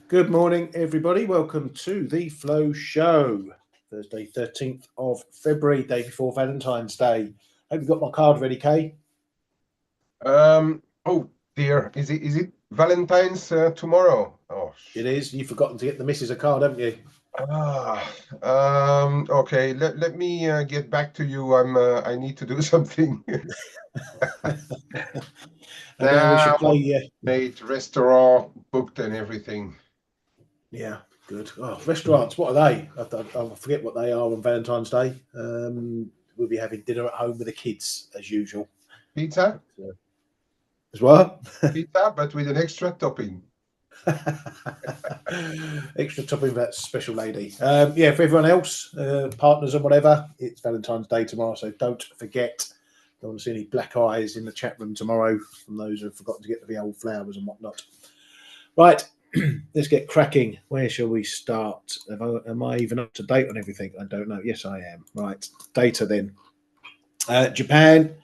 Good morning, everybody. Welcome to the Flow Show. Thursday, 13th of February, day before Valentine's Day. Hope you got my card ready, Kay. Oh dear, is it Valentine's tomorrow? Oh, It is. You've forgotten to get the missus a card, haven't you? okay. Let me get back to you. I need to do something. I know we should Now, play. made restaurant booked and everything. Yeah, good. Oh, restaurants, what are they? I forget what they are on Valentine's Day. We'll be having dinner at home with the kids, as usual. Pizza, As well. pizza, but with an extra topping. Extra topping for that special lady. Yeah, for everyone else, partners and whatever, it's Valentine's Day tomorrow, so don't forget. Don't want to see any black eyes in the chat room tomorrow from those who have forgotten to get the old flowers and whatnot. Right, let's get cracking. Where shall we start? Am I even up to date on everything? I don't know. Yes, I am. Right, data then. Japan,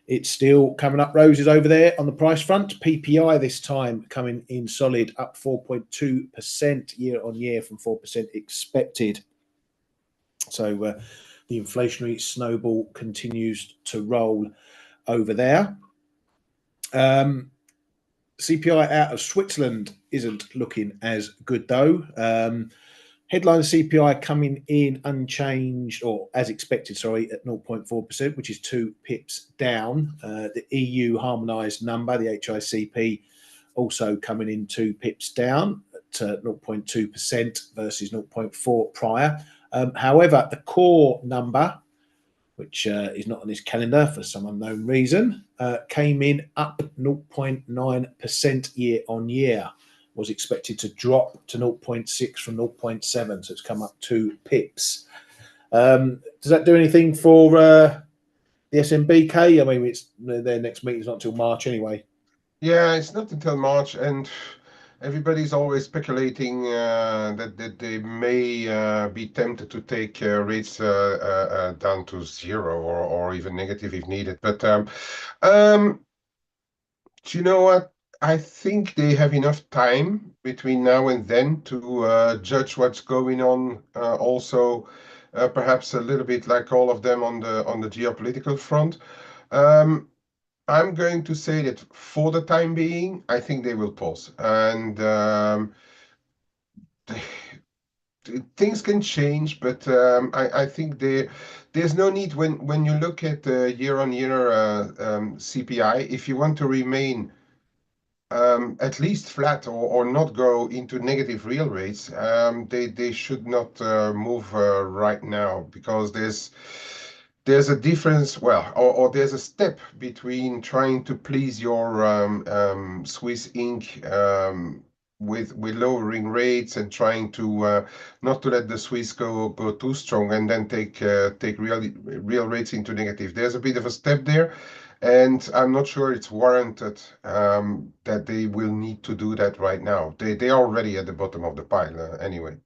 it's still coming up roses over there on the price front. PPI this time coming in solid, up 4.2% year on year from 4% expected. So the inflationary snowball continues to roll over there. CPI out of Switzerland isn't looking as good though. Headline CPI coming in unchanged or as expected, sorry, at 0.4%, which is 2 pips down. The EU harmonised number, the HICP, also coming in 2 pips down at 0.2% versus 0.4 prior. However, the core number, which is not on this calendar for some unknown reason, came in up 0.9% year on year. Was expected to drop to 0.6 from 0.7, so it's come up 2 pips. Does that do anything for the SMBK? I mean, it's their next meeting's not until March anyway. Yeah, it's not until March, and everybody's always speculating that they may be tempted to take rates down to zero or even negative if needed. But do you know what? I think they have enough time between now and then to judge what's going on. Also, perhaps a little bit like all of them on the geopolitical front. Um, I'm going to say that for the time being, I think they will pause. And things can change, but I think there's no need when you look at year-on-year CPI, if you want to remain at least flat or not go into negative real rates, they should not move right now because there's a difference, well, or there's a step between trying to please your Swiss Inc. With lowering rates and trying to not to let the Swiss go too strong and then take real rates into negative. There's a bit of a step there, and I'm not sure it's warranted that they will need to do that right now. They are already at the bottom of the pile anyway.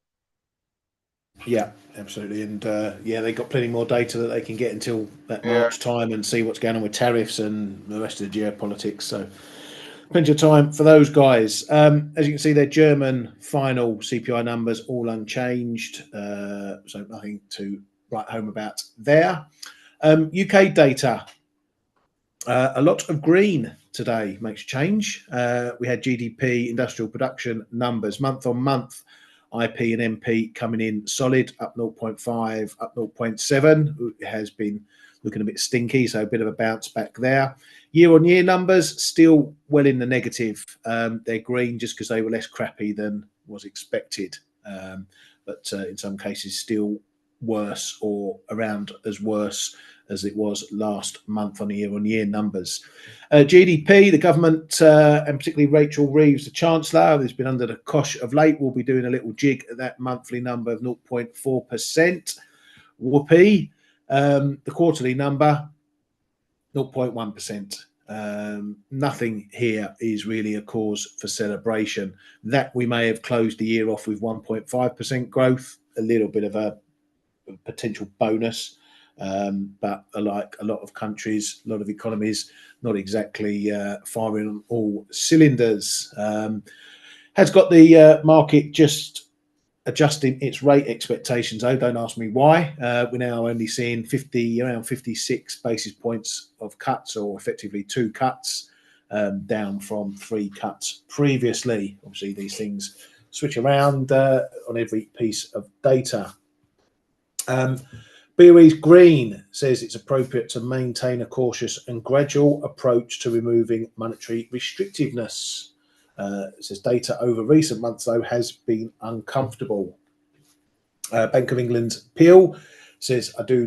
Yeah, absolutely. And yeah, they've got plenty more data that they can get until that Yeah. March time and see what's going on with tariffs and the rest of the geopolitics. So plenty of time for those guys. As you can see, their German final CPI numbers all unchanged. So nothing to write home about there. UK data. A lot of green today makes a change. We had GDP, industrial production numbers month on month. IP and MP coming in solid, up 0.5, up 0.7. It has been looking a bit stinky, so a bit of a bounce back there. Year on year numbers still well in the negative. They're green just because they were less crappy than was expected, but in some cases still worse or around as worse as it was last month on year numbers. GDP, the government, and particularly Rachel Reeves, the Chancellor, who's been under the cosh of late, will be doing a little jig at that monthly number of 0.4%. Whoopee. The quarterly number, 0.1%. Nothing here is really a cause for celebration. That we may have closed the year off with 1.5% growth, a little bit of a potential bonus. But like a lot of countries, a lot of economies, not exactly firing on all cylinders. Has got the market just adjusting its rate expectations. Oh, don't ask me why. We're now only seeing around 56 basis points of cuts, or effectively 2 cuts, down from 3 cuts previously. Obviously, these things switch around on every piece of data. BOE's Green says it's appropriate to maintain a cautious and gradual approach to removing monetary restrictiveness. It says data over recent months, though, has been uncomfortable. Bank of England's Peel says, I do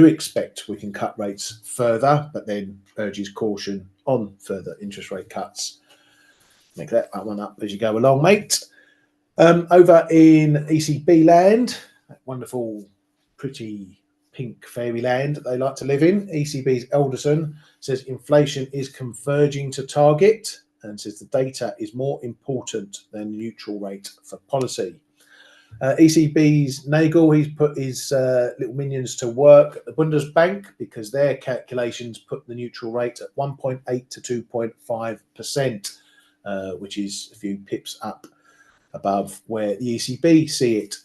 expect we can cut rates further, but then urges caution on further interest rate cuts. Make that one up as you go along, mate. Over in ECB land, that wonderful, pretty pink fairyland that they like to live in, ECB's Elderson says inflation is converging to target, and says the data is more important than neutral rate for policy. ECB's Nagel, he's put his little minions to work at the Bundesbank, because their calculations put the neutral rate at 1.8 to 2.5%, which is a few pips up above where the ECB see it.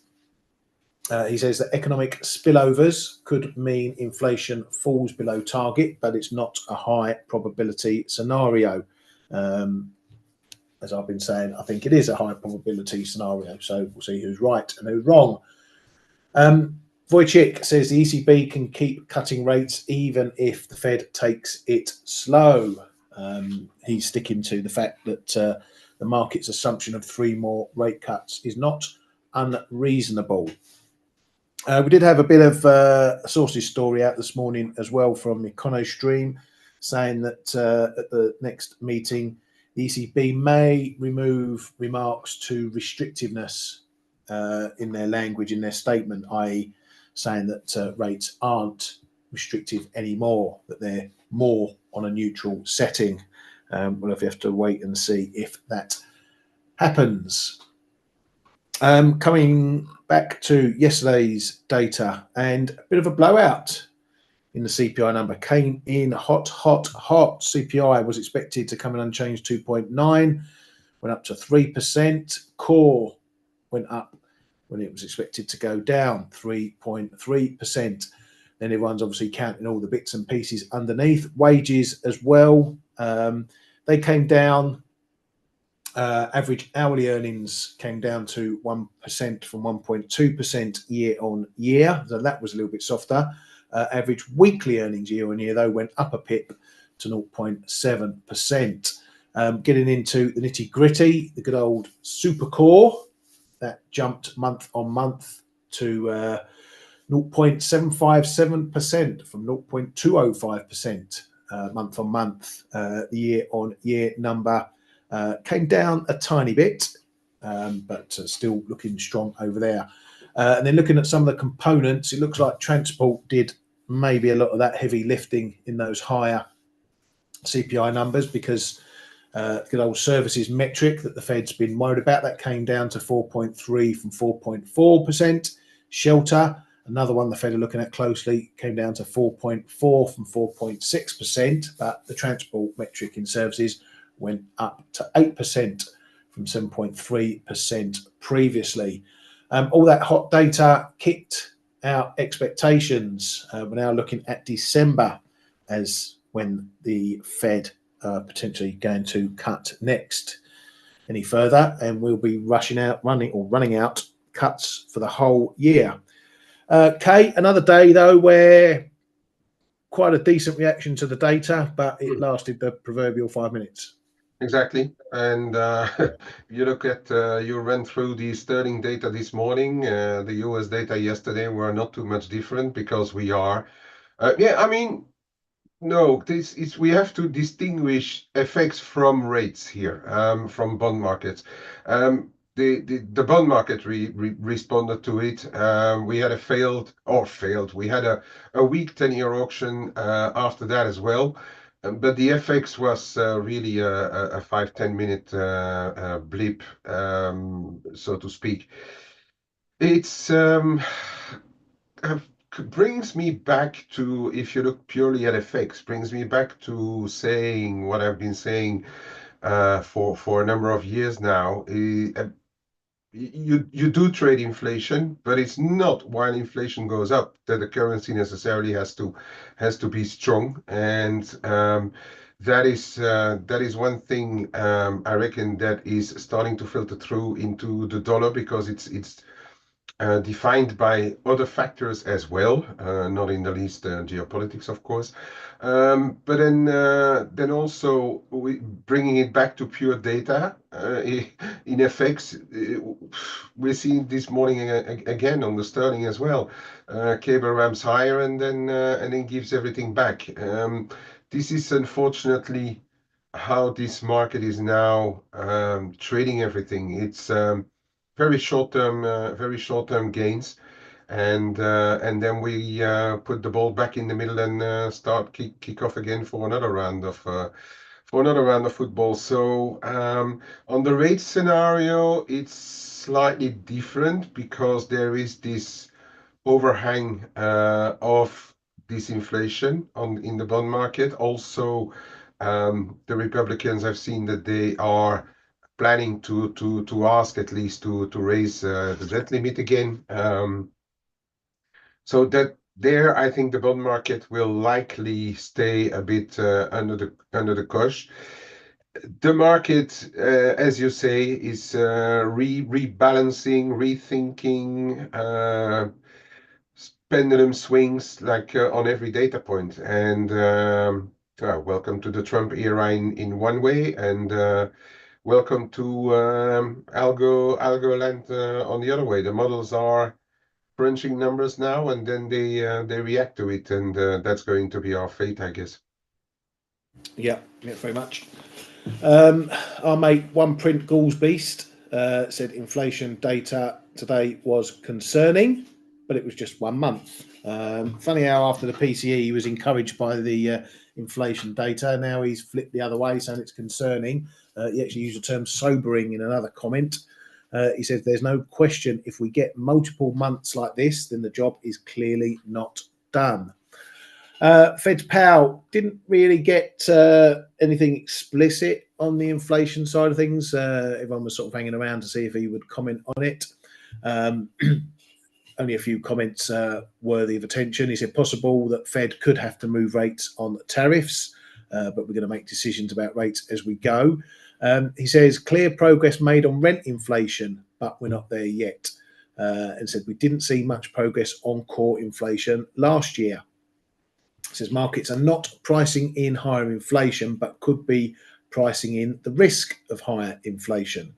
He says that economic spillovers could mean inflation falls below target, but it's not a high probability scenario. As I've been saying, I think it is a high probability scenario. So we'll see who's right and who's wrong. Wojcik says the ECB can keep cutting rates even if the Fed takes it slow. He's sticking to the fact that the market's assumption of 3 more rate cuts is not unreasonable. We did have a bit of a sources story out this morning as well from EconoStream, saying that at the next meeting, the ECB may remove remarks to restrictiveness in their language, in their statement, i.e. saying that rates aren't restrictive anymore, that they're more on a neutral setting. We'll have to wait and see if that happens. Coming back to yesterday's data, and a bit of a blowout in the CPI number. Came in hot. CPI was expected to come in unchanged 2.9, went up to 3%. Core went up when it was expected to go down 3.3%. Then everyone's obviously counting all the bits and pieces underneath. Wages as well. They came down. Average hourly earnings came down to 1% from 1.2% year on year. So that was a little bit softer. Average weekly earnings year on year, though, went up a pip to 0.7%. Getting into the nitty gritty, the good old super core, that jumped month on month to 0.757% from 0.205% month on month. The year on year number came down a tiny bit, but still looking strong over there. And then looking at some of the components, it looks like transport did maybe a lot of that heavy lifting in those higher CPI numbers, because good old services metric that the Fed's been worried about, that came down to 4.3 from 4.4%. Shelter, another one the Fed are looking at closely, came down to 4.4 from 4.6%, but the transport metric in services went up to 8% from 7.3% previously. All that hot data kicked our expectations. We're now looking at December as when the Fed are potentially going to cut next any further, and we'll be running out cuts for the whole year. Kate, another day though where quite a decent reaction to the data, but it lasted the proverbial 5 minutes. Exactly. And you look at, you ran through the sterling data this morning, the US data yesterday were not too much different, because we are, no, we have to distinguish effects from rates here, from bond markets. The bond market responded to it. We had we had a weak 10-year auction after that as well. But the FX was really a 5-10 minute blip, so to speak. It's brings me back to, if you look purely at FX, brings me back to saying what I've been saying for a number of years now. You do trade inflation, but it's not while inflation goes up that the currency necessarily has to be strong, and that is one thing I reckon that is starting to filter through into the dollar because it's defined by other factors as well, not in the least geopolitics, of course. But then also bringing it back to pure data in FX, we're seeing this morning again on the sterling as well. Cable ramps higher and then gives everything back. This is unfortunately how this market is now trading everything. It's very short-term gains, and then we put the ball back in the middle and start kick off again for another round of football. So on the rate scenario, it's slightly different because there is this overhang of disinflation in the bond market. Also, the Republicans, I've seen that they are planning to ask at least to raise the debt limit again. So that there, I think the bond market will likely stay a bit under the cosh. The market, as you say, is rebalancing, rethinking, pendulum swings like on every data point. And welcome to the Trump era in one way, and welcome to Algoland on the other way. The models are crunching numbers now, and then they react to it, and that's going to be our fate, I guess. Yeah, very much. Our mate One Print Gall's Beast said inflation data today was concerning, but it was just 1 month. Funny how after the PCE he was encouraged by the inflation data. Now he's flipped the other way, saying it's concerning. He actually used the term sobering in another comment. He says there's no question if we get multiple months like this, then the job is clearly not done. Fed's Powell didn't really get anything explicit on the inflation side of things. Everyone was sort of hanging around to see if he would comment on it. Only a few comments worthy of attention. He said possible that Fed could have to move rates on tariffs, but we're going to make decisions about rates as we go. He says clear progress made on rent inflation, but we're not there yet. And said we didn't see much progress on core inflation last year. He says markets are not pricing in higher inflation, but could be pricing in the risk of higher inflation.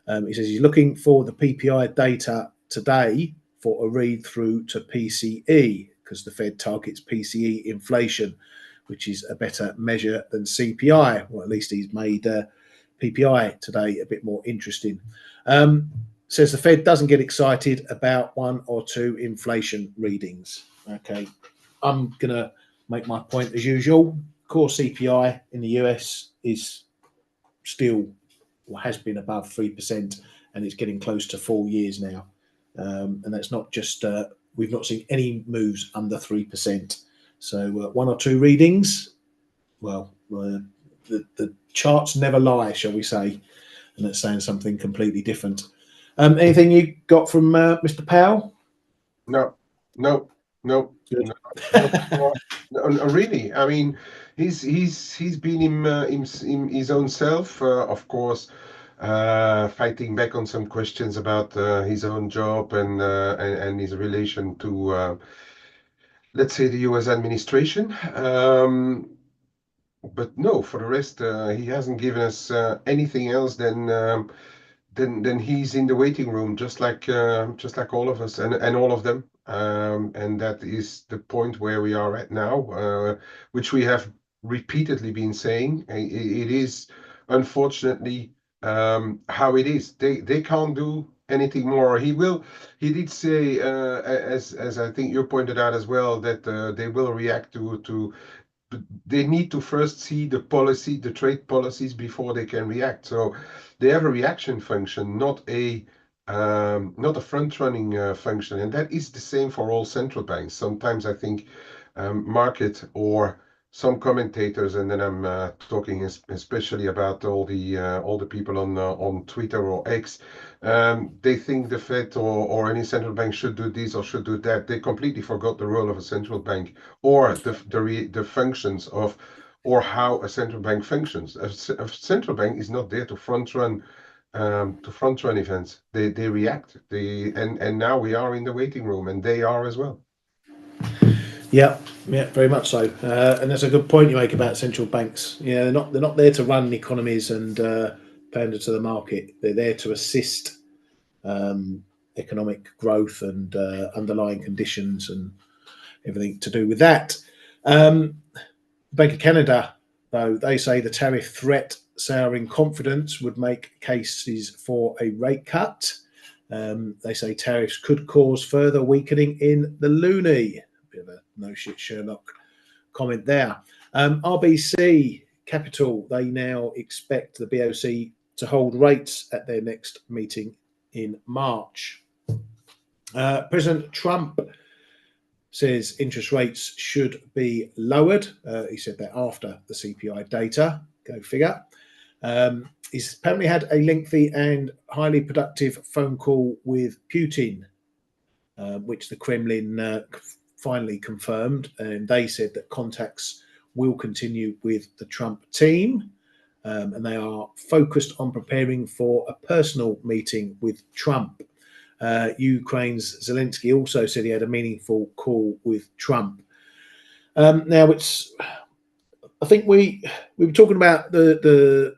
He says he's looking for the PPI data today for a read through to PCE because the Fed targets PCE inflation, which is a better measure than CPI, or at least he's made PPI today a bit more interesting. Says the Fed doesn't get excited about 1 or 2 inflation readings. Okay, I'm gonna make my point as usual. Core CPI in the US is still, or has been, above 3%, and it's getting close to 4 years now. And that's not just we've not seen any moves under 3%. So 1 or 2 readings, well, the charts never lie, shall we say? And that's saying something completely different. Anything you got from Mr. Powell? No, no, no, Good. no, really. I mean, he's been his own self, of course, fighting back on some questions about his own job and his relation to, let's say, the U.S. administration. But no, for the rest, he hasn't given us anything else than then he's in the waiting room, just like all of us and all of them. And that is the point where we are at now, which we have repeatedly been saying. It is unfortunately how it is. They can't do anything more. He did say, as I think you pointed out as well, that they will react to they need to first see the policy, the trade policies before they can react. So they have a reaction function, not a front-running function, and that is the same for all central banks. Sometimes I think market or some commentators, and then I'm talking especially about all the people on Twitter or X. They think the Fed or any central bank should do this or should do that. They completely forgot the role of a central bank or the functions of or how a central bank functions. A central bank is not there to front run events. They react. And now we are in the waiting room, and they are as well. Yeah, yeah, very much so. And that's a good point you make about central banks. Yeah, they're not there to run economies and pander to the market. They're there to assist economic growth and underlying conditions and everything to do with that. Um, Bank of Canada, though, they say the tariff threat souring confidence would make cases for a rate cut. They say tariffs could cause further weakening in the loonie. Bit of a no shit Sherlock comment there. RBC Capital, they now expect the BOC to hold rates at their next meeting in March. President Trump says interest rates should be lowered. He said that after the CPI data. Go figure. He's apparently had a lengthy and highly productive phone call with Putin, which the Kremlin finally confirmed. And they said that contacts will continue with the Trump team. And they are focused on preparing for a personal meeting with Trump. Ukraine's Zelensky also said he had a meaningful call with Trump. Now, I think we were talking about the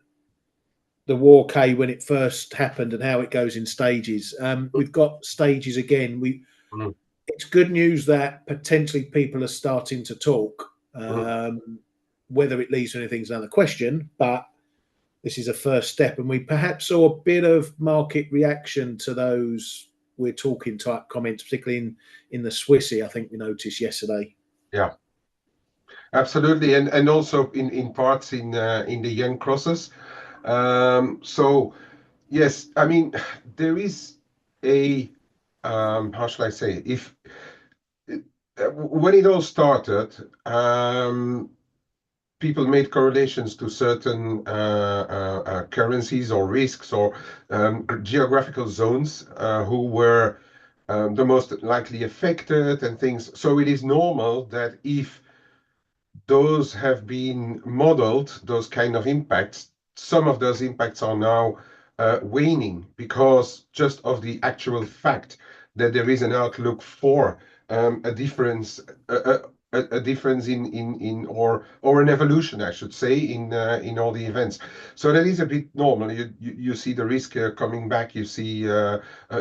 war, K, when it first happened and how it goes in stages. We've got stages again. Mm, It's good news that potentially people are starting to talk. Whether it leads to anything is another question, but this is a first step, and we perhaps saw a bit of market reaction to those we're talking type comments, particularly in the Swissy. I think we noticed yesterday. yeah, absolutely, and also in parts in the yen crosses. So yes, I mean there is a how shall I say, if when it all started, people made correlations to certain currencies or risks or geographical zones who were the most likely affected and things. So it is normal that if those have been modeled, those kind of impacts, some of those impacts are now waning because just of the actual fact that there is an outlook for a difference, a difference in or an evolution, I should say, in all the events. So that is a bit normal. You see the risk coming back. You see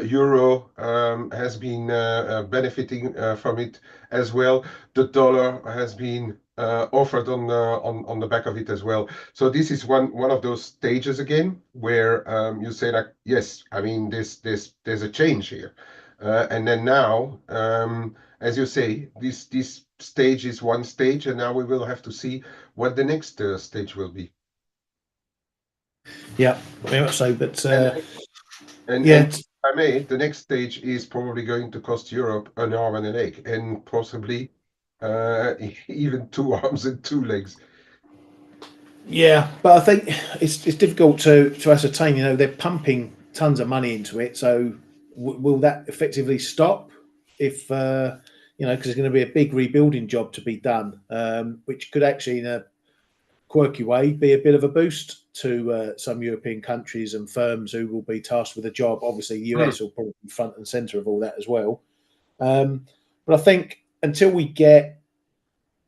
euro has been benefiting from it as well. The dollar has been offered on the back of it as well. So this is one of those stages again where you say like, yes, I mean there's a change here, and then now, as you say, this stage is one stage, and now we will have to see what the next stage will be. Yeah, very much so. But And yeah, if I may, the next stage is probably going to cost Europe an arm and a leg, and possibly uh, even two arms and two legs. yeah, but I think it's difficult to ascertain. You know, they're pumping tons of money into it, so will that effectively stop if because there's going to be a big rebuilding job to be done, which could actually, in a quirky way, be a bit of a boost to some European countries and firms who will be tasked with a job. Obviously, the Hmm. US will probably be front and center of all that as well. But I think until we get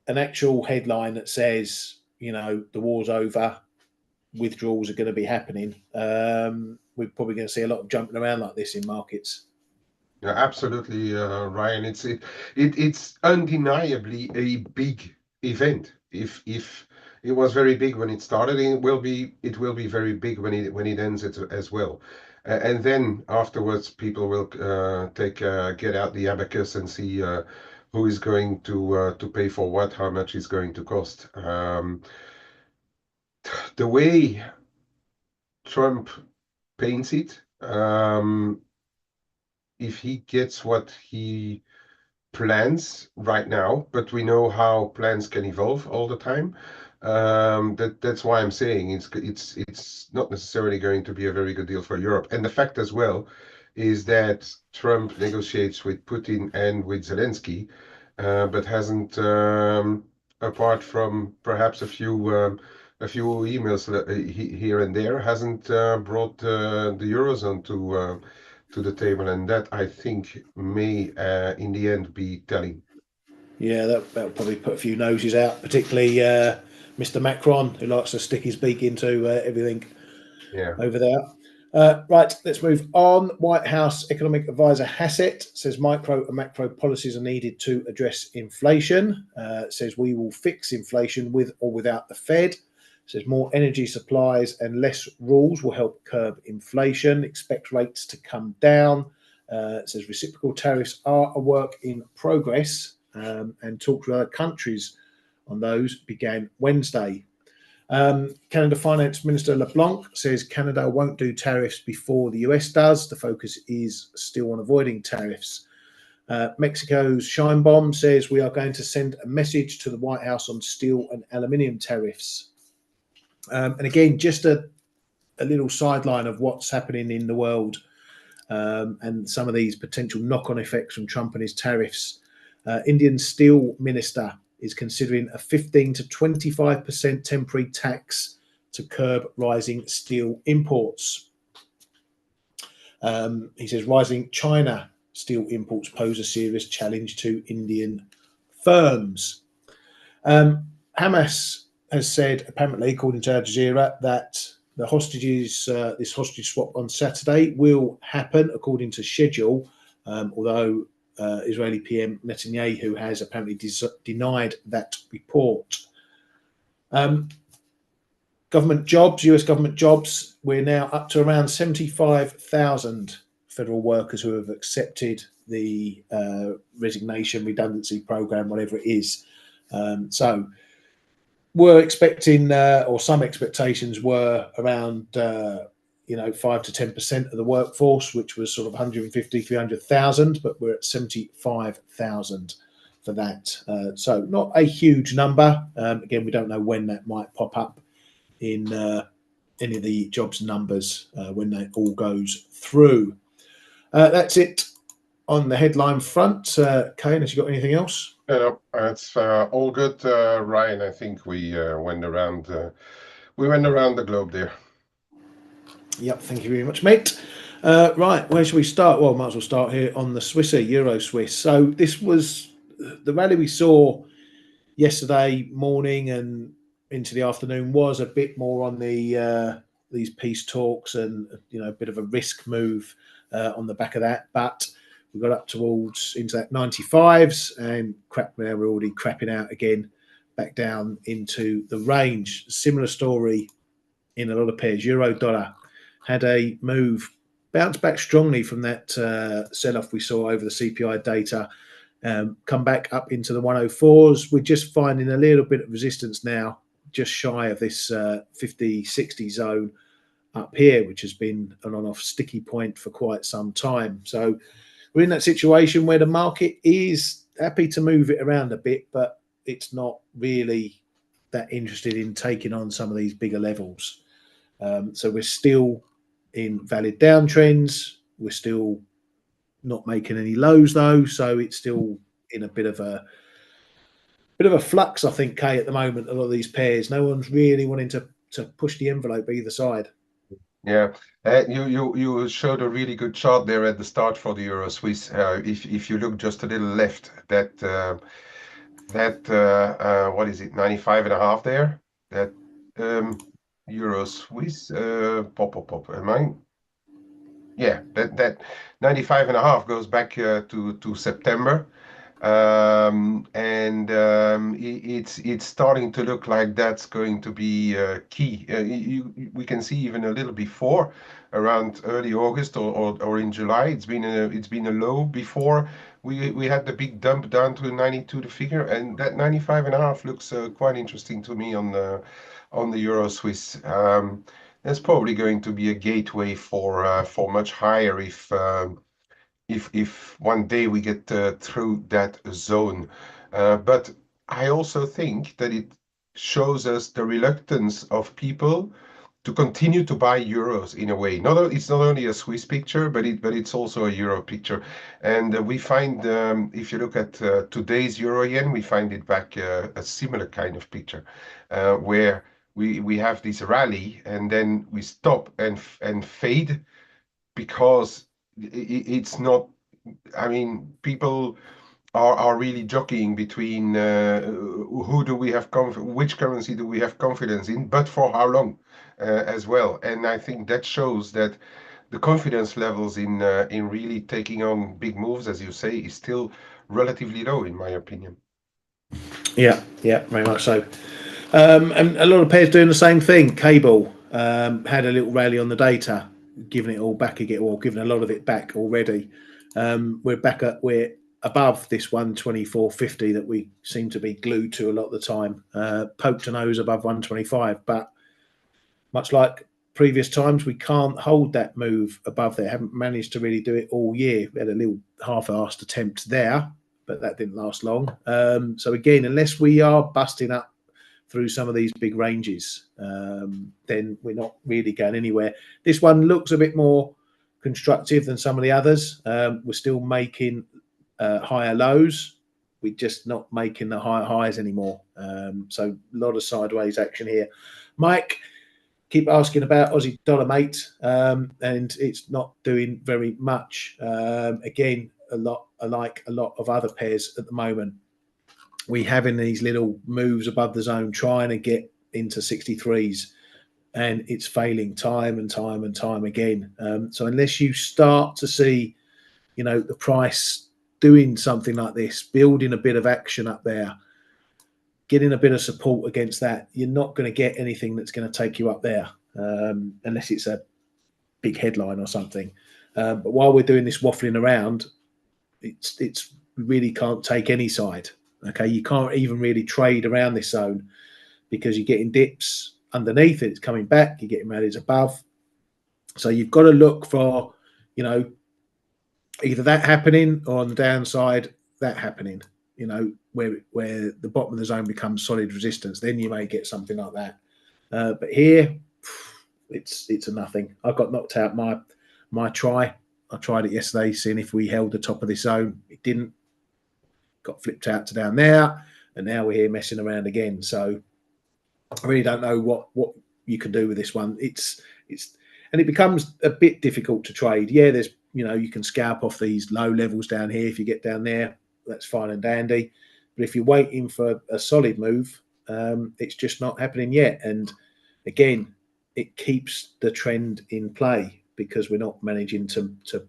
an actual headline that says, the war's over, withdrawals are going to be happening, we're probably going to see a lot of jumping around like this in markets. Yeah, absolutely, Ryan. It's undeniably a big event. If it was very big when it started, it will be very big when it ends it as well. And then afterwards, people will get out the abacus and see who is going to pay for what, how much is going to cost. The way Trump paints it, if he gets what he plans right now, but we know how plans can evolve all the time. That's why I'm saying it's not necessarily going to be a very good deal for Europe. And the fact as well is that Trump negotiates with Putin and with Zelensky, but hasn't, apart from perhaps a few emails here and there, hasn't brought the Eurozone to the table, and that I think may, in the end, be telling. Yeah, that'll probably put a few noses out, particularly Mr. Macron, who likes to stick his beak into everything Yeah. over there. Right, let's move on. White House Economic Advisor Hassett says micro and macro policies are needed to address inflation. Says we will fix inflation with or without the Fed. Says more energy supplies and less rules will help curb inflation. Expect rates to come down. Says reciprocal tariffs are a work in progress, and talks with other countries on those began Wednesday. Canada Finance Minister LeBlanc says Canada won't do tariffs before the US does. The focus is still on avoiding tariffs. Mexico's Sheinbaum says we are going to send a message to the White House on steel and aluminium tariffs. And again, just a little sideline of what's happening in the world, and some of these potential knock-on effects from Trump and his tariffs. Indian steel minister is considering a 15 to 25% temporary tax to curb rising steel imports. He says rising China steel imports pose a serious challenge to Indian firms. Hamas has said, apparently, according to Al Jazeera, that the hostages, this hostage swap on Saturday will happen according to schedule, although Israeli PM Netanyahu has apparently denied that report. Government jobs, US government jobs, we're now up to around 75,000 federal workers who have accepted the resignation redundancy program, whatever it is. So we're expecting, or some expectations were around, 5 to 10% of the workforce, which was sort of 150, 300,000, but we're at 75,000 for that. So not a huge number. Again, we don't know when that might pop up in any of the jobs numbers when that all goes through. That's it on the headline front. Kane, has you got anything else? No, that's all good, Ryan. I think we went around the globe there. Yep, thank you very much, mate. Right, where should we start? Well, might as well start here on the Swisser, Euro Swiss. So this was the rally we saw yesterday morning and into the afternoon was a bit more on the these peace talks and a bit of a risk move on the back of that, but we got up towards into that 95s and crap. Now we're already crapping out again, back down into the range. Similar story in a lot of pairs. Euro dollar had a move, bounced back strongly from that sell-off we saw over the CPI data. Come back up into the 104s. We're just finding a little bit of resistance now, just shy of this 50-60 zone up here, which has been an on-off sticky point for quite some time. So we're in that situation where the market is happy to move it around a bit, but it's not really that interested in taking on some of these bigger levels. So we're still in valid downtrends. We're still not making any lows though, so it's still in a bit of a flux, I think, Kay, at the moment. A lot of these pairs, no one's really wanting to push the envelope either side. Yeah, you showed a really good chart there at the start for the Euro Swiss. If you look just a little left, what is it, 95 and a half there? That Euro Swiss pop. Am I? Yeah, that 95 and a half goes back to September. And it's starting to look like that's going to be key. We can see even a little before, around early August or in July. It's been a low before we had the big dump down to 92, the figure, and that 95 and a half looks quite interesting to me on the Euro Swiss. That's probably going to be a gateway for much higher if one day we get through that zone. But I also think that it shows us the reluctance of people to continue to buy euros in a way. It's not only a Swiss picture, but it's also a euro picture. And we find if you look at today's euro yen, we find it back a similar kind of picture, where we have this rally and then we stop and fade because it's not. I mean, people are really jockeying between who do we have which currency do we have confidence in, but for how long as well. And I think that shows that the confidence levels in really taking on big moves, as you say, is still relatively low, in my opinion. Yeah, yeah, very much so. And a lot of pairs doing the same thing. Cable had a little rally on the data, giving it all back again, or giving a lot of it back already. We're above this 124.50 that we seem to be glued to a lot of the time. Poked a nose above 125, but much like previous times, we can't hold that move above there. Haven't managed to really do it all year. We had a little half-assed attempt there, but that didn't last long. So again, unless we are busting up through some of these big ranges, then we're not really going anywhere. This one looks a bit more constructive than some of the others. We're still making higher lows. We're just not making the higher highs anymore. So a lot of sideways action here. Mike, keep asking about Aussie dollar, mate, and it's not doing very much. Again, like a lot of other pairs at the moment, we having these little moves above the zone, trying to get into 63s, and it's failing time and time and time again. So unless you start to see, the price doing something like this, building a bit of action up there, getting a bit of support against that, you're not going to get anything that's going to take you up there, unless it's a big headline or something. But while we're doing this waffling around, it's we really can't take any side. Okay, you can't even really trade around this zone because you're getting dips underneath it. It's coming back. You're getting rallies above. So you've got to look for, either that happening or on the downside that happening. Where the bottom of the zone becomes solid resistance, then you may get something like that. But here, it's a nothing. I got knocked out my try. I tried it yesterday, seeing if we held the top of this zone. It didn't. Got flipped out to down there, and now we're here messing around again. So I really don't know what you can do with this one. And it becomes a bit difficult to trade. Yeah, there's you can scalp off these low levels down here. If you get down there, that's fine and dandy. But if you're waiting for a solid move, it's just not happening yet. And again, it keeps the trend in play because we're not managing to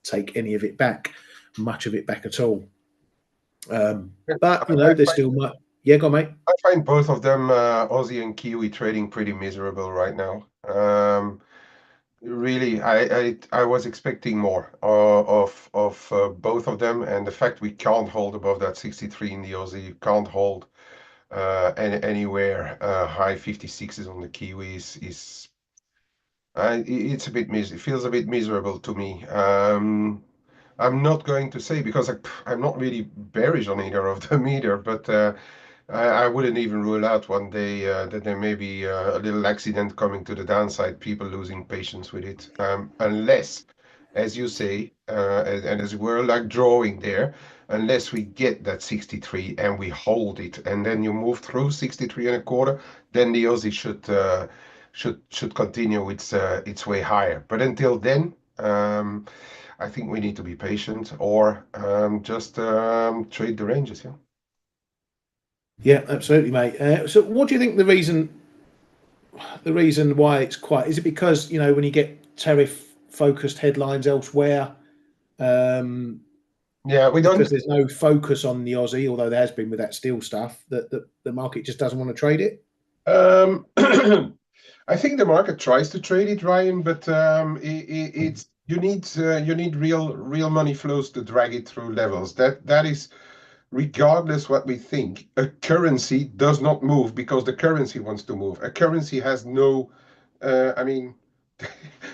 take any of it back, much of it back at all. But I there's find still much. Yeah, go on, mate. I find both of them, Aussie and Kiwi, trading pretty miserable right now. Really, I was expecting more of both of them, and the fact we can't hold above that 63 in the Aussie, you can't hold anywhere high 56s on the Kiwis is it's a bit it feels a bit miserable to me. I'm not going to say because I'm not really bearish on either of them either, but I wouldn't even rule out one day that there may be a little accident coming to the downside, people losing patience with it, unless, as you say, and as we're like drawing there, unless we get that 63 and we hold it, and then you move through 63 and a quarter, then the Aussie should continue its way higher. But until then, I think we need to be patient or just trade the ranges. Yeah. Yeah, absolutely, mate. So, what do you think the reason why it's quiet is it because when you get tariff focused headlines elsewhere, um, Yeah, we don't. because there's no focus on the Aussie, although there has been with that steel stuff, that the market just doesn't want to trade it. Um, I think the market tries to trade it, Ryan, but it's you need real money flows to drag it through levels. That is regardless what we think. A currency does not move because the currency wants to move. A currency has no, I mean,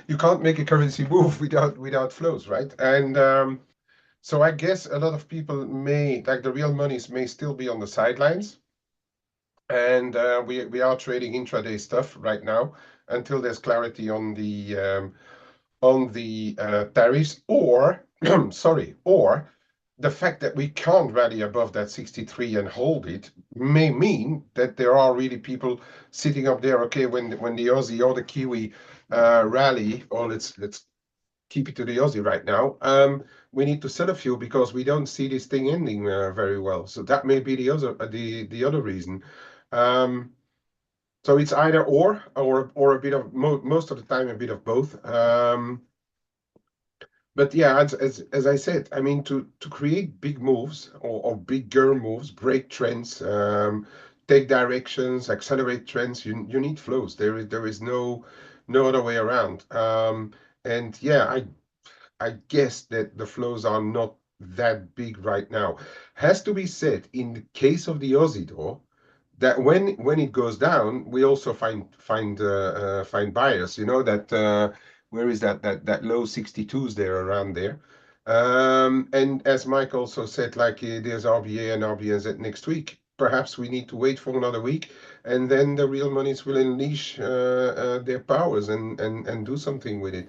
you can't make a currency move without flows, right? And so I guess a lot of people may, like the real monies may still be on the sidelines, and we are trading intraday stuff right now until there's clarity on the tariffs, or sorry, or the fact that we can't rally above that 63 and hold it may mean that there are really people sitting up there. Okay, when the Aussie or the Kiwi rally, or let's keep it to the Aussie right now. We need to sell a few because we don't see this thing ending very well. So that may be the other reason. Um, so it's either or a bit of most of the time a bit of both. But yeah, as I said, I mean, to create big moves or bigger moves, break trends, take directions, accelerate trends, you need flows. There is no other way around. And yeah, I guess that the flows are not that big right now. Has to be said, in the case of the Aussie though, that when it goes down, we also find buyers. You know that where is that low 62s there around there. And as Mike also said, like there's RBA and RBNZ next week. Perhaps we need to wait for another week, and then the real monies will unleash their powers and do something with it.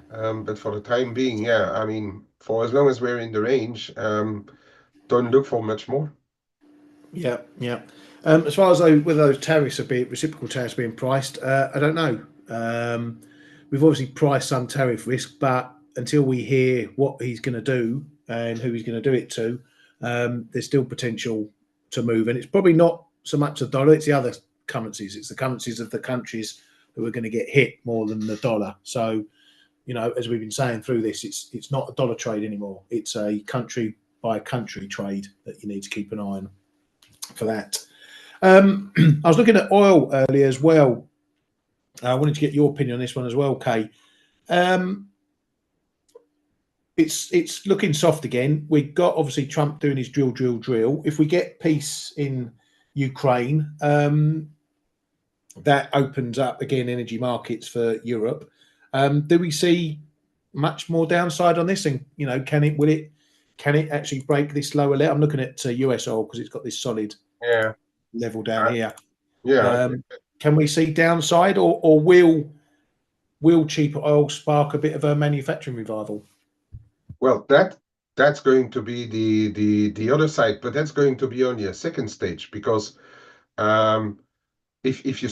But for the time being, yeah, I mean, for as long as we're in the range, don't look for much more. Yeah, yeah. As far as whether those tariffs are being reciprocal tariffs being priced, I don't know. We've obviously priced some tariff risk, but until we hear what he's going to do and who he's going to do it to, there's still potential to move. And it's probably not so much the dollar; it's the other currencies. It's the currencies of the countries who are going to get hit more than the dollar. So, you know, as we've been saying through this, it's not a dollar trade anymore. It's a country by country trade that you need to keep an eye on for that. I was looking at oil earlier as well. I wanted to get your opinion on this one as well, Kay. Um, it's looking soft again. We got obviously Trump doing his drill. If we get peace in Ukraine, that opens up again energy markets for Europe. Do we see much more downside on this? And you know, can it actually break this lower level? I'm looking at US oil because it's got this solid Yeah, level down I, here. yeah. Um, can we see downside, or will cheaper oil spark a bit of a manufacturing revival? Well, that's going to be the other side, but that's going to be only a second stage because um, if you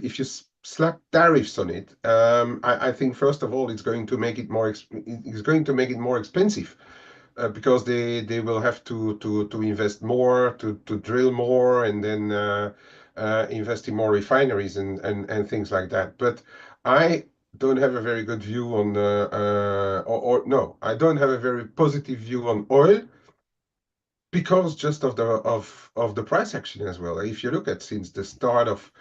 if you slap tariffs on it, I think first of all it's going to make it it's going to make it more expensive because they will have to invest more to drill more and then invest in more refineries and things like that. But I don't have a very good view on or no, I don't have a very positive view on oil because just of the price action as well. If you look at since the start of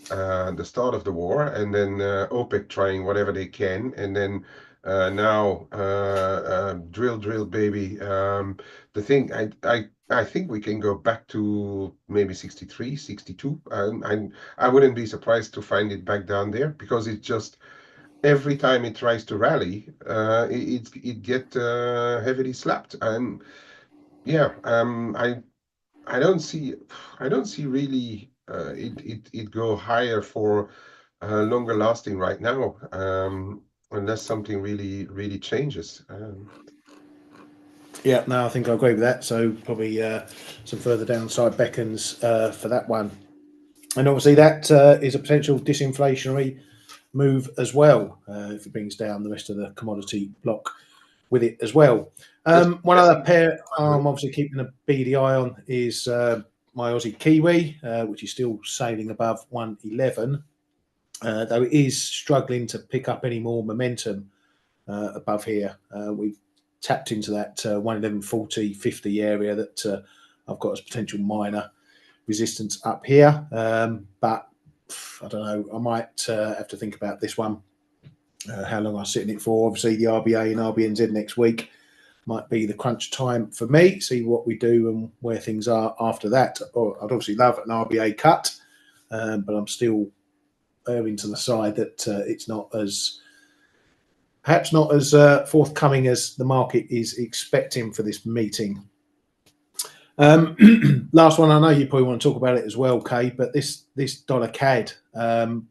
the war, and then OPEC trying whatever they can, and then now drill, baby. The thing I think we can go back to maybe 63, 62. I wouldn't be surprised to find it back down there because it just every time it tries to rally, it get heavily slapped. And yeah, I don't see really it go higher for longer lasting right now, unless something really changes. Yeah, no, I think I agree with that. So probably some further downside beckons for that one, and obviously that is a potential disinflationary move as well if it brings down the rest of the commodity block with it as well. Just One other guessing, pair by the way. I'm obviously keeping a beady eye on is my Aussie Kiwi, which is still sailing above 111, though it is struggling to pick up any more momentum above here. We've tapped into that 111.40, 50 area that I've got as potential minor resistance up here. But I don't know, I might have to think about this one, how long I sit in it for. Obviously, the RBA and RBNZ next week might be the crunch time for me, see what we do and where things are after that. Or I'd obviously love an RBA cut, but I'm still erring to the side that it's not as perhaps not as forthcoming as the market is expecting for this meeting. Last one, I know you probably want to talk about it as well, Kay, but this dollar CAD, I'm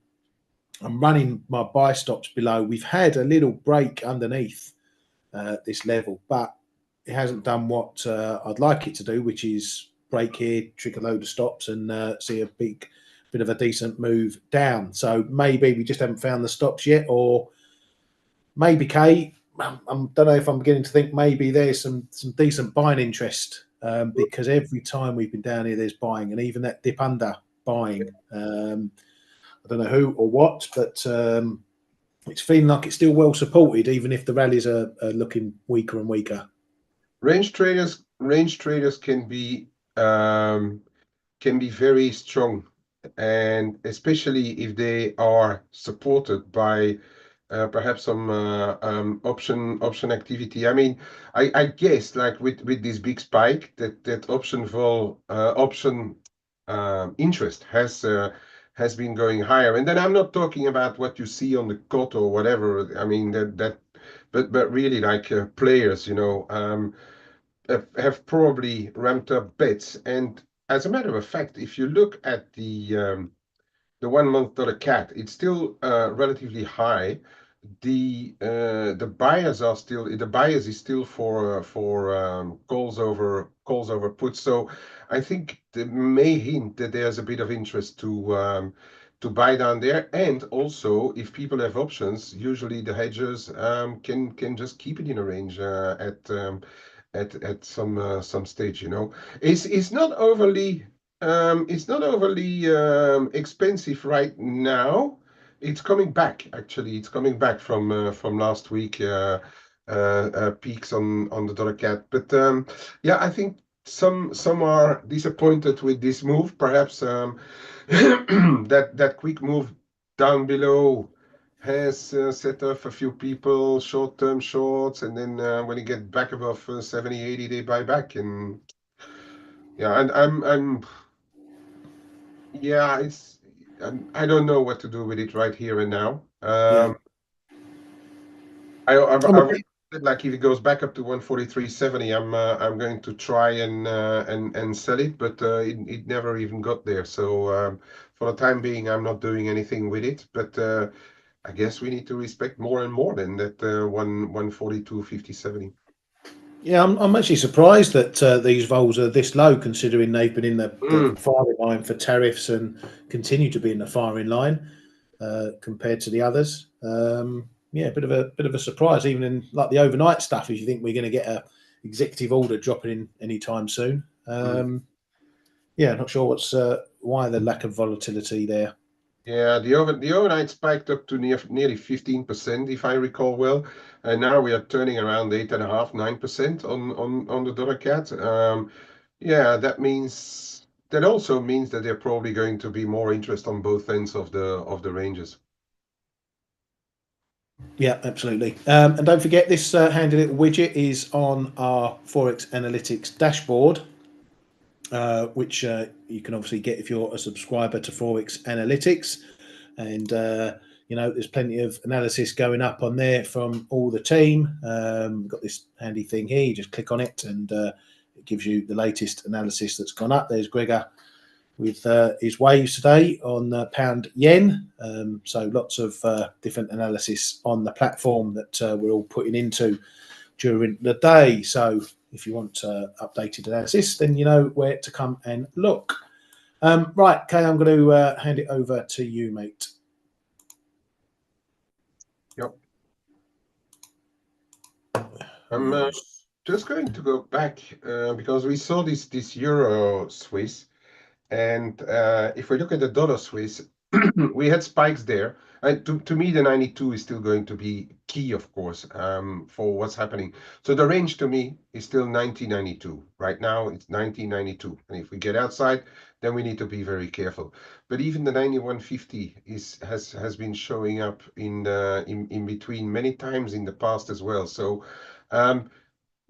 running my buy stops below. We've had a little break underneath this level, but it hasn't done what I'd like it to do, which is break here, trick a load of stops, and see a bit of a decent move down. So maybe we just haven't found the stops yet, or maybe, Kay, I don't know if I'm beginning to think maybe there's some decent buying interest, because every time we've been down here, there's buying, and even that dip under buying. I don't know who or what, but it's feeling like it's still well supported, even if the rallies are looking weaker and weaker. Range traders can be very strong, and especially if they are supported by perhaps some option activity. I mean, I guess like with this big spike, that option interest has been going higher. And then I'm not talking about what you see on the COT or whatever. I mean but really like players, have probably ramped up bets. And as a matter of fact, if you look at the 1 month dollar CAD, it's still relatively high. The buyers are still the buyers is still for calls over puts. So I think that may hint that there's a bit of interest to buy down there. And also, if people have options, usually the hedgers can just keep it in a range at some stage. It's not overly expensive right now. It's coming back, actually. It's coming back from last week peaks on the dollar cat. But yeah, I think some are disappointed with this move. Perhaps that quick move down below has set off a few people short-term shorts, and then when you get back above 70, 80, they buy back. And yeah, and I'm yeah, I don't know what to do with it right here and now. Yeah. I've already said, like, if it goes back up to 143.70, I'm going to try and sell it, but it never even got there. So for the time being, I'm not doing anything with it. But I guess we need to respect more and more than that 142.50.70. Yeah, I'm actually surprised that these vols are this low, considering they've been in the firing line for tariffs and continue to be in the firing line compared to the others. Yeah, a bit of a surprise, even in like the overnight stuff. If you think we're going to get a executive order dropping in anytime soon, yeah, not sure why the lack of volatility there. Yeah, the overnight spiked up to nearly 15%, if I recall well, and now we are turning around 8.5, 9% on the dollar cat. Yeah, that also means that there probably going to be more interest on both ends of the ranges. Yeah, absolutely. And don't forget, this handy little widget is on our Forex Analytics dashboard, which you can obviously get if you're a subscriber to Forex Analytics. And there's plenty of analysis going up on there from all the team. Got this handy thing here. You just click on it, and it gives you the latest analysis that's gone up. There's Gregor with his waves today on pound yen. So lots of different analysis on the platform that we're all putting into during the day. So if you want updated analysis, then you know where to come and look. Right, Kay, I'm going to hand it over to you, mate. Yep. I'm just going to go back because we saw this Euro Swiss. And if we look at the dollar Swiss, we had spikes there. And to me, the 92 is still going to be key, of course, for what's happening. So the range to me is still 1992. Right now, it's 1992. And if we get outside, then we need to be very careful. But even the 9150 has been showing up in between many times in the past as well. So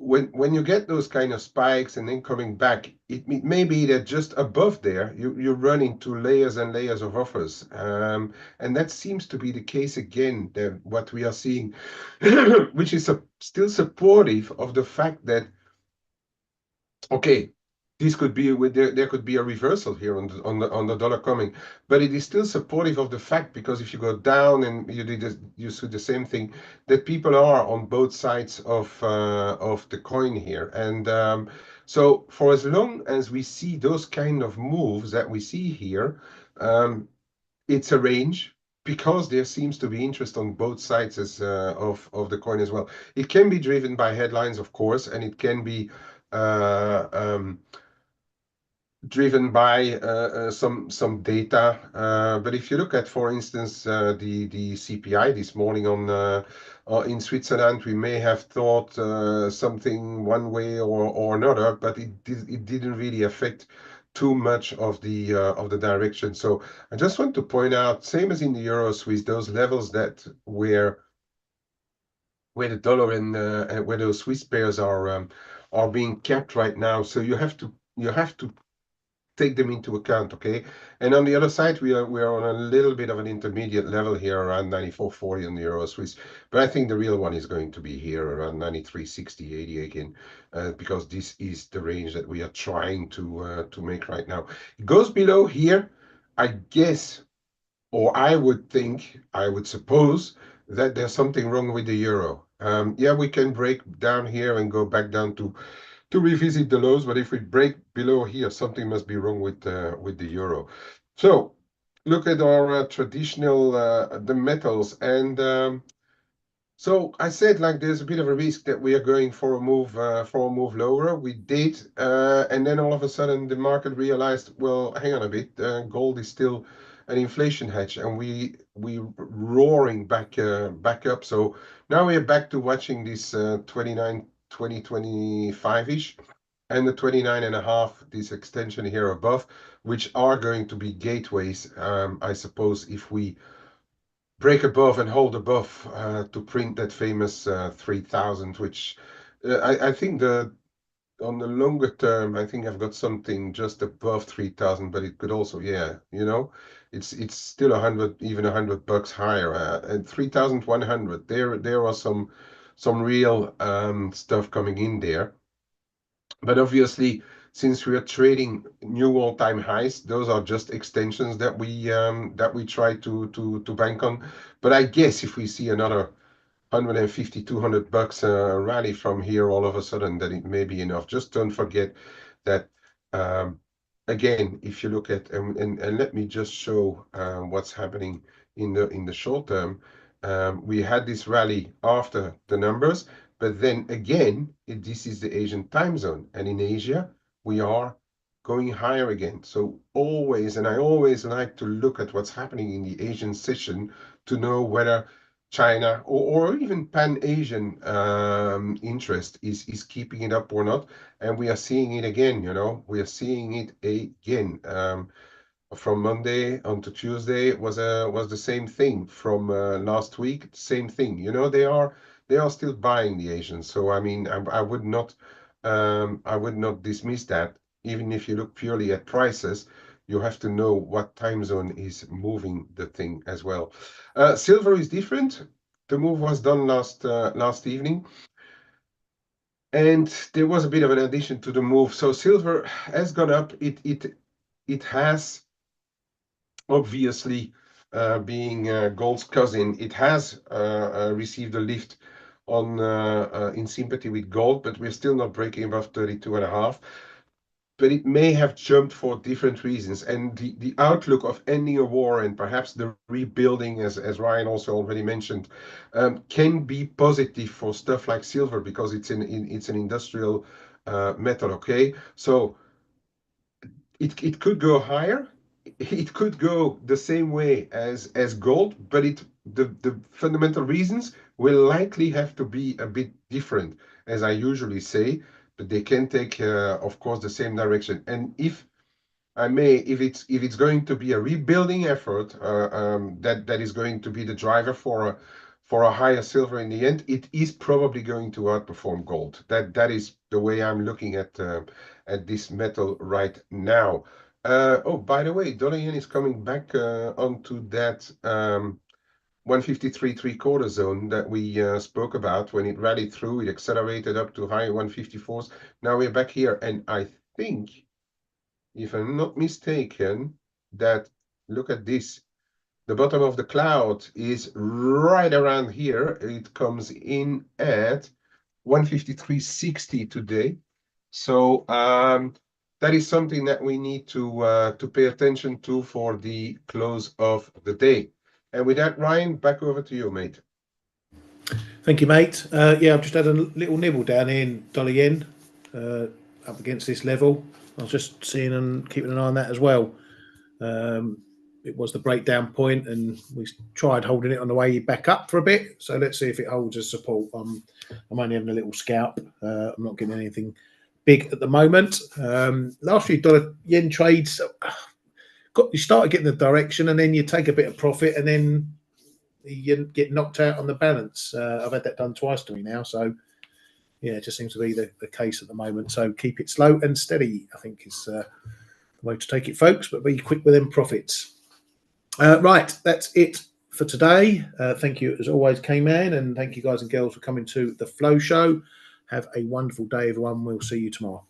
when you get those kind of spikes and then coming back, it may be that just above there you run into layers and layers of offers, and that seems to be the case again. What we are seeing, which is still supportive of the fact that okay, this could be there could be a reversal here on the dollar coming, but it is still supportive of the fact because if you go down and you see the same thing that people are on both sides of the coin here, and so for as long as we see those kind of moves that we see here, um, it's a range because there seems to be interest on both sides of the coin as well. It can be driven by headlines, of course, and it can be uh, um, driven by some data. But if you look at, for instance, the CPI this morning in Switzerland, we may have thought something one way or another, but it didn't really affect too much of the direction. So I just want to point out, same as in the Euro Swiss, those levels that where the dollar and where those Swiss pairs are being kept right now. So you have to take them into account, okay? And on the other side, we are on a little bit of an intermediate level here around 94.40 on the Euro Swiss, but I think the real one is going to be here around 93.60, 80 again, because this is the range that we are trying to make right now. It goes below here, I guess, or I would think, I would suppose that there's something wrong with the euro. Yeah, we can break down here and go back down to revisit the lows, but if we break below here, something must be wrong with the euro. So look at our traditional the metals, and so I said like there's a bit of a risk that we are going for a move lower. We did, and then all of a sudden the market realized, well, hang on a bit, gold is still an inflation hedge, and we roaring back up. So now we are back to watching this 29 2025-ish and the 29 and a half, this extension here above, which are going to be gateways, I suppose, if we break above and hold above to print that famous 3000, which I think on the longer term, I think I've got something just above 3000, but it could also, yeah, it's still 100, even $100 higher, and 3100. There are some real stuff coming in there. But obviously, since we are trading new all-time highs, those are just extensions that we try to bank on. But I guess if we see another 150, $200 rally from here all of a sudden, then it may be enough. Just don't forget that um, again, if you look at and let me just show what's happening in the short term. We had this rally after the numbers, but then again, this is the Asian time zone, and in Asia we are going higher again. So always, and I always like to look at what's happening in the Asian session to know whether China or even Pan-Asian interest is keeping it up or not. And we are seeing it again, we are seeing it again. From Monday on to Tuesday was the same thing. From last week, same thing. They are still buying the Asians. So I mean, I would not dismiss that. Even if you look purely at prices, you have to know what time zone is moving the thing as well. Silver is different. The move was done last evening, and there was a bit of an addition to the move. So silver has gone up. It has obviously, being gold's cousin, it has received a lift in sympathy with gold, but we're still not breaking above 32 and a half. But it may have jumped for different reasons. And the outlook of ending a war and perhaps the rebuilding, as Ryan also already mentioned, can be positive for stuff like silver because it's an industrial metal. Okay, so it could go higher. It could go the same way as gold, but the fundamental reasons will likely have to be a bit different, as I usually say, but they can take, of course, the same direction. And if I may, if it's going to be a rebuilding effort, that is going to be the driver for a higher silver in the end, it is probably going to outperform gold. That is the way I'm looking at this metal right now. Oh, by the way, dollar yen is coming back onto that 153.75 zone that we spoke about. When it rallied through, it accelerated up to high 154s. Now we're back here, and I think, if I'm not mistaken, that look at this. The bottom of the cloud is right around here. It comes in at 153.60 today. So that is something that we need to pay attention to for the close of the day. And with that, Ryan, back over to you, mate. Thank you, mate. Yeah, I've just had a little nibble down here in dollar yen up against this level. I was just seeing and keeping an eye on that as well. It was the breakdown point, and we tried holding it on the way back up for a bit. So let's see if it holds as support. I'm only having a little scalp. I'm not getting anything big at the moment. Last few dollar yen trades, you started getting the direction, and then you take a bit of profit, and then you get knocked out on the balance. I've had that done twice to me now, so yeah, it just seems to be the case at the moment. So keep it slow and steady, I think, is the way to take it, folks, but be quick with them profits. Right, that's it for today. Thank you as always, K-Man, and thank you guys and girls for coming to the Flow Show. Have a wonderful day, everyone. We'll see you tomorrow.